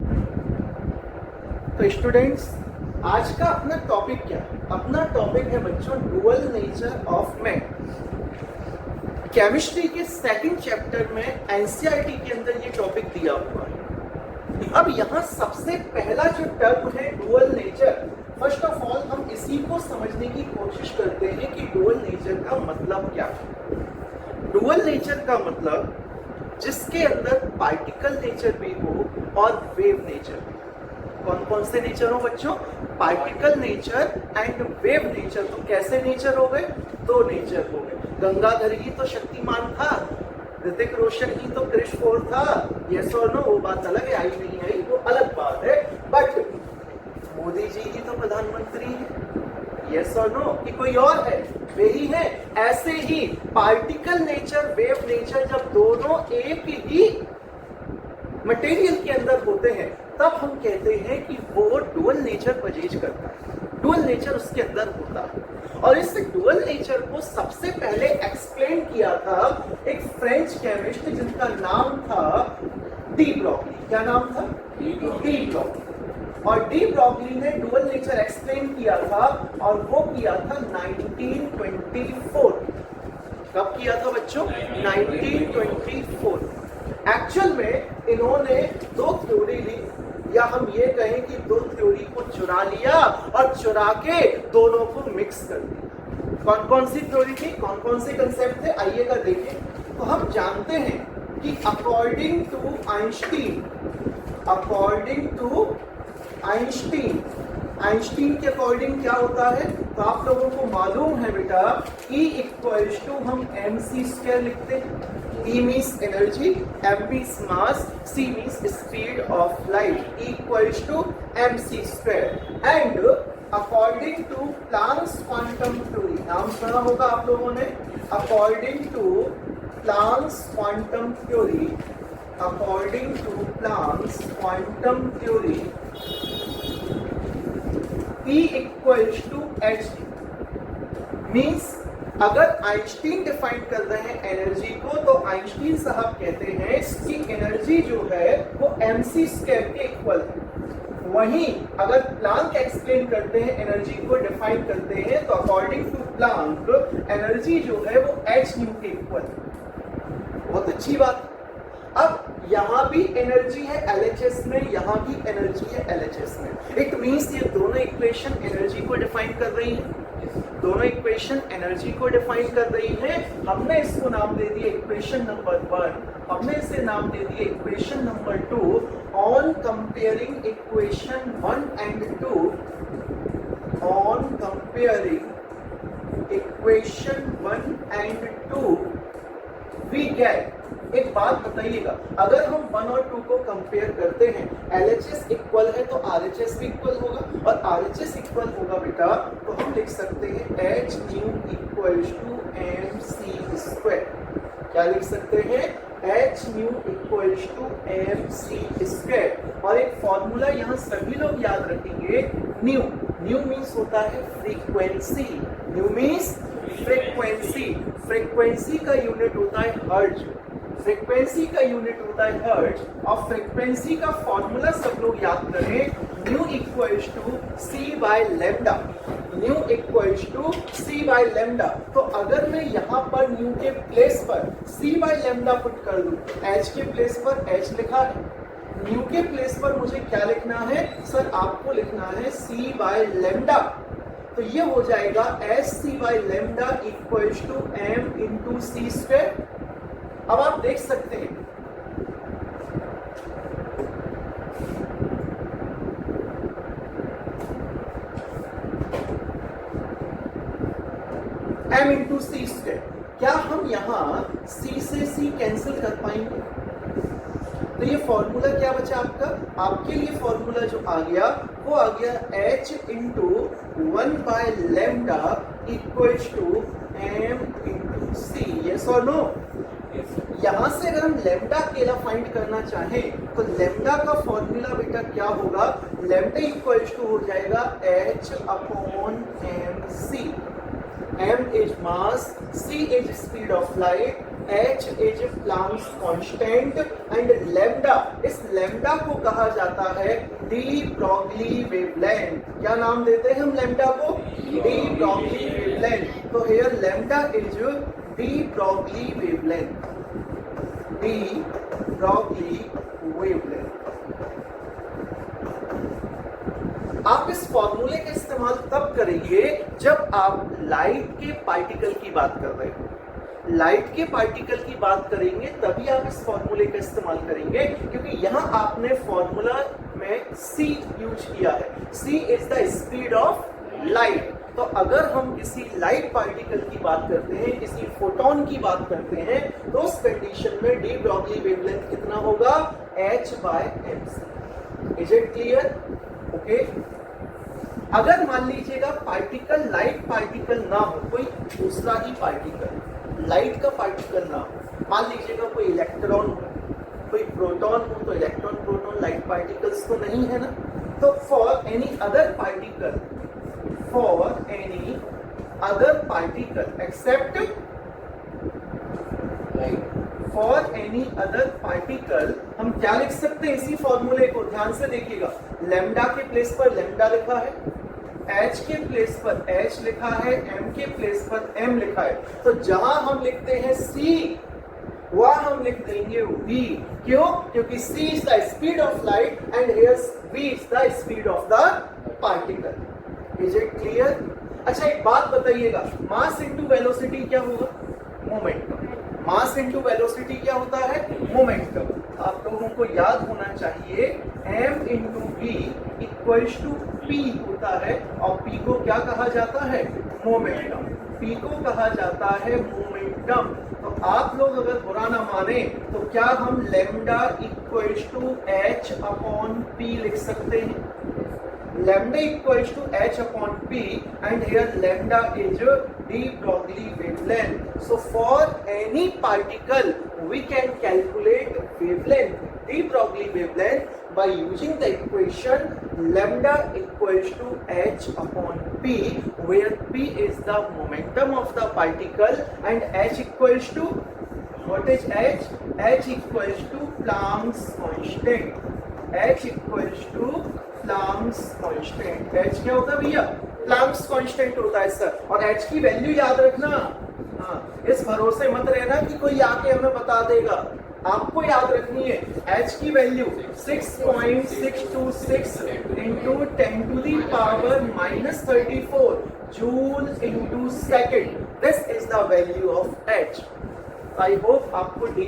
तो स्टूडेंट्स, आज का अपना टॉपिक क्या है? अपना टॉपिक है बच्चों dual nature of man. Chemistry के सेकंड चैप्टर में एनसीईआरटी के अंदर ये टॉपिक दिया हुआ है। अब यहाँ सबसे पहला जो टर्म है dual nature, first of all हम इसी को समझने की कोशिश करते हैं कि डुअल नेचर का मतलब क्या है। डुअल नेचर का मतलब जिसके अंदर पार्टिकल नेचर भी हो और वेव नेचर भी। कौन कौन से नेचर हो बच्चों? Particle nature and wave nature. तो कैसे नेचर हो गए? दो नेचर हो गए। गंगाधर ही तो शक्तिमान था, ऋतिक रोशन ही तो क्रिश 4 था। यस और नो, वो बात अलग है, आई नहीं आई वो अलग बात है। बट मोदी जी ही तो प्रधानमंत्री है। यस और नो, कि कोई और है? वे ही है। ऐसे ही पार्टिकल नेचर वेव नेचर जब दोनों एक ही मटेरियल के अंदर होते हैं तब हम कहते हैं कि वो डुअल नेचर पजेज करता है, डुअल नेचर उसके अंदर होता है। और इस डुअल नेचर को सबसे पहले एक्सप्लेन किया था एक फ्रेंच केमिस्ट जिनका नाम था डी ब्रॉगली। क्या नाम था? De Broglie. और डी ब्रॉगली ने डुअल नेचर एक्सप्लेन किया था और वो किया था 1924। कब किया था बच्चों? 1924। एक्चुअल में इन्होंने दो थ्योरी ली, या हम ये कहें कि दो थ्योरी को चुरा लिया और चुरा के दोनों को मिक्स कर दिया। कौन कौन सी थ्योरी थी, कौन कौन से कंसेप्ट थे, आइएगा देखें। तो हम जानते हैं कि अकॉर्डिंग टू आइंस्टीन के अकॉर्डिंग क्या होता है? तो आप लोगों को मालूम है बेटा, E इक्वल्स टू हम mc² लिखते हैं। E means energy, m means mass, c means speed of light, equals to mc²। and according to Planck's quantum theory, नाम सुना होगा आप लोगों ने। according to Planck's quantum theory, E equals to h means अगर Einstein define कर रहे हैं एनर्जी को, तो आइंस्टीन साहब कहते हैं कि एनर्जी जो है वो mc² के इक्वल है। वहीं अगर प्लांक एक्सप्लेन करते हैं, एनर्जी को डिफाइन करते हैं, तो अकॉर्डिंग टू प्लांक एनर्जी जो है वो h न्यू के इक्वल है। बहुत अच्छी बात। अब यहाँ भी एनर्जी है LHS में, यहाँ भी एनर्जी है LHS में। इट मींस ये दोनों इक्वेशन एनर्जी को डिफाइन कर रही है, दोनों इक्वेशन एनर्जी को डिफाइन कर रही है। हमने इसको नाम दे दिया इक्वेशन नंबर 1, हमने इसे नाम दे दिया equation number 2। On comparing equation 1 and 2, on comparing equation 1 and 2 we get. एक बात बताइएगा, अगर हम 1 और 2 को कंपेयर करते हैं, LHS इक्वल है तो RHS भी इक्वल होगा, और RHS इक्वल होगा बेटा तो हम लिख सकते हैं h nu equals to mc²। क्या लिख सकते हैं? h nu equals to mc²। और एक फॉर्मूला यहाँ सभी लोग याद रखेंगे, न्यू। न्यू मीन्स होता है frequency, new means frequency. Frequency का यूनिट होता है हर्ट्ज, फ्रीक्वेंसी का यूनिट होता है हर्ट्ज। और फ्रीक्वेंसी का फॉर्मूला सब लोग याद करें, nu equals to c by lambda, nu equals to c by lambda. तो अगर मैं यहाँ पर न्यू के प्लेस पर c बाय लैम्डा पुट कर दूं, h के प्लेस पर h लिखा है, न्यू के प्लेस पर मुझे क्या लिखना है सर? आपको लिखना है c बाय लैम्डा। तो ये हो जाएगा sc by lambda equals to m into c²। अब आप देख सकते हैं m इंटू c²। क्या हम यहाँ c से c कैंसिल कर पाएंगे? तो ये फॉर्मूला क्या बचा आपका? आपके लिए फॉर्मूला जो आ गया वो आ गया h into 1 by lambda equals to m into c। Yes और नो? यहाँ से अगर हम लैम्डा अकेला फाइंड करना चाहें तो लैम्डा का फॉर्मूला बेटा क्या होगा? लैम्डा इक्वल्स टू हो जाएगा h upon mc। m is mass, c is speed of light, H is Planck's constant and lambda, इस लैम्डा को कहा जाता है डी ब्रॉगली वेवलेंथ। क्या नाम देते हैं हम लैम्डा को? De Broglie wavelength. तो here lambda is de Broglie wavelength, de Broglie wavelength. आप इस फॉर्मूले का इस्तेमाल तब करेंगे जब आप लाइट के पार्टिकल की बात कर रहे हो। लाइट के पार्टिकल की बात करेंगे तभी आप इस फॉर्मूले का इस्तेमाल करेंगे, क्योंकि यहां आपने फॉर्मूला में c यूज किया है। c is the speed of light. तो अगर हम किसी लाइट पार्टिकल की बात करते हैं, किसी फोटोन की बात करते हैं, तो उस कंडीशन में डी ब्रॉगली वेवलेंथ कितना होगा? h/mc। Is it clear? Okay. अगर मान लीजिएगा पार्टिकल लाइट पार्टिकल ना हो, कोई दूसरा ही पार्टिकल लाइट का पार्टिकल ना हो, मान लीजिएगा कोई इलेक्ट्रॉन हो, कोई प्रोटॉन हो, तो इलेक्ट्रॉन प्रोटॉन लाइट पार्टिकल्स तो नहीं है ना। तो for any other particle, for any other particle except light, for any other particle हम क्या लिख सकते हैं? इसी फॉर्मूले को ध्यान से देखिएगा। लैम्डा के प्लेस पर लैम्डा लिखा है, H के प्लेस पर H लिखा है, M के प्लेस पर M लिखा है। तो जहां हम लिखते हैं C, वहां हम लिख देंगे V। क्यों? क्योंकि C is the speed of light and here V is the speed of the particle. Is it clear? अच्छा एक बात बताइएगा, मास इनटू वेलोसिटी क्या होगा? मोमेंटम। मास इनटू वेलोसिटी क्या होता है? मोमेंटम। आप लोगों को याद होना चाहिए m into v equals to p होता है, और p को क्या कहा जाता है? मोमेंटम। p को कहा जाता है मोमेंटम। तो आप लोग अगर बुरा ना माने तो क्या हम lambda equals to h upon p लिख सकते हैं? lambda equals to h upon p, and here lambda is d Broglie wavelength. So for any particle we can calculate wavelength, d Broglie wavelength, by using the equation lambda equals to h upon p, where p is the momentum of the particle and h equals to, what is h? h equals to Planck's constant. h equals to Planck's constant. h क्या होता है भैया? Planck's constant होता है sir. और h की value याद रखना। हाँ, इस भरोसे मत रहना कि कोई आके हमें बता देगा, आपको याद रखनी है। h की value 6.626 into 10 to the power -34 joule into second. This is the value of h। I hope आपको डी